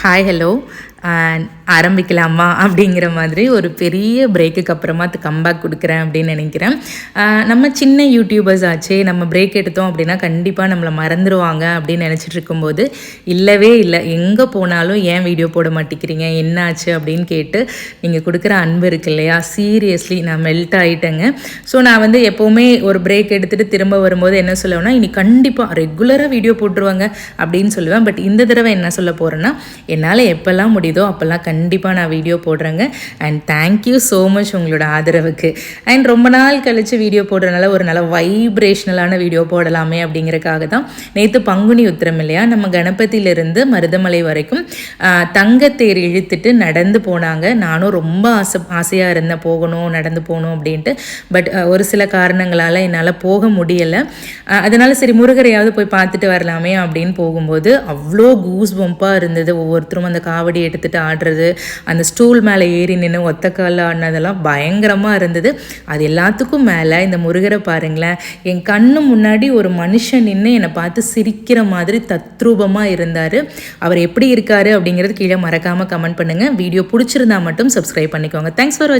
Hi hello ஆரம்பிக்கலாமா அப்படிங்கிற மாதிரி ஒரு பெரிய பிரேக்குக்கு அப்புறமா கம்பேக் கொடுக்குறேன் அப்படின்னு நினைக்கிறேன். நம்ம சின்ன யூடியூபர்ஸ் ஆச்சே, நம்ம பிரேக் எடுத்தோம் அப்படின்னா கண்டிப்பாக நம்மளை மறந்துடுவாங்க அப்படின்னு நினச்சிட்டு இருக்கும்போது இல்லவே இல்லை, எங்கே போனாலும் ஏன் வீடியோ போட மாட்டேங்கிறீங்க, என்னாச்சு அப்படின்னு கேட்டு நீங்கள் கொடுக்குற அன்பு இருக்கு இல்லையா, சீரியஸ்லி நான் மெல்ட் ஆகிட்டேங்க. ஸோ நான் எப்போவுமே ஒரு பிரேக் எடுத்துகிட்டு திரும்ப வரும்போது என்ன சொல்லுவேன்னா, இனி கண்டிப்பாக ரெகுலராக வீடியோ போட்டுருவாங்க அப்படின்னு சொல்லுவேன். பட் இந்த தடவை என்ன சொல்ல போகிறேன்னா, என்னால் எப்போல்லாம் முடியுதோ அப்போல்லாம் கண்டிப்பாக நான் வீடியோ போடுறேங்க. அண்ட் தேங்க்யூ ஸோ மச் உங்களோட ஆதரவுக்கு. அண்ட் ரொம்ப நாள் கழித்து வீடியோ போடுறதுனால ஒரு நல்ல வைப்ரேஷ்னலான வீடியோ போடலாமே அப்படிங்கிறக்காக தான் நேற்று பங்குனி உத்திரம் இல்லையா, நம்ம கணபதியிலிருந்து மருதமலை வரைக்கும் தங்கத்தேர் இழுத்துட்டு நடந்து போனாங்க. நானும் ரொம்ப ஆசையாக இருந்தேன் போகணும், நடந்து போகணும் அப்படின்ட்டு. பட் ஒரு சில காரணங்களால் என்னால் போக முடியலை. அதனால் சரி முருகரையாவது போய் பார்த்துட்டு வரலாமே அப்படின்னு போகும்போது அவ்வளோ கூஸ் பம்பாக இருந்தது. ஒவ்வொருத்தரும் அந்த காவடி எடுத்துகிட்டு ஆடுறது, அந்த ஸ்டூல் மேலே ஏறி நின்று ஒத்தக்காலில் ஆடினதெல்லாம் பயங்கரமாக இருந்தது. அது எல்லாத்துக்கும் மேலே இந்த முருகரை பாருங்களேன், என் கண்ணு முன்னாடி ஒரு மனுஷன் நின்று என்னை பார்த்து சிரிக்கிற மாதிரி தத்ரூபமாக இருந்தார். அவர் எப்படி இருக்காரு அப்படிங்கிறது கீழே மறக்காமல் கமெண்ட் பண்ணுங்கள். வீடியோ பிடிச்சிருந்தா மட்டும் சப்ஸ்கிரைப் பண்ணிக்கோங்க. Thanks for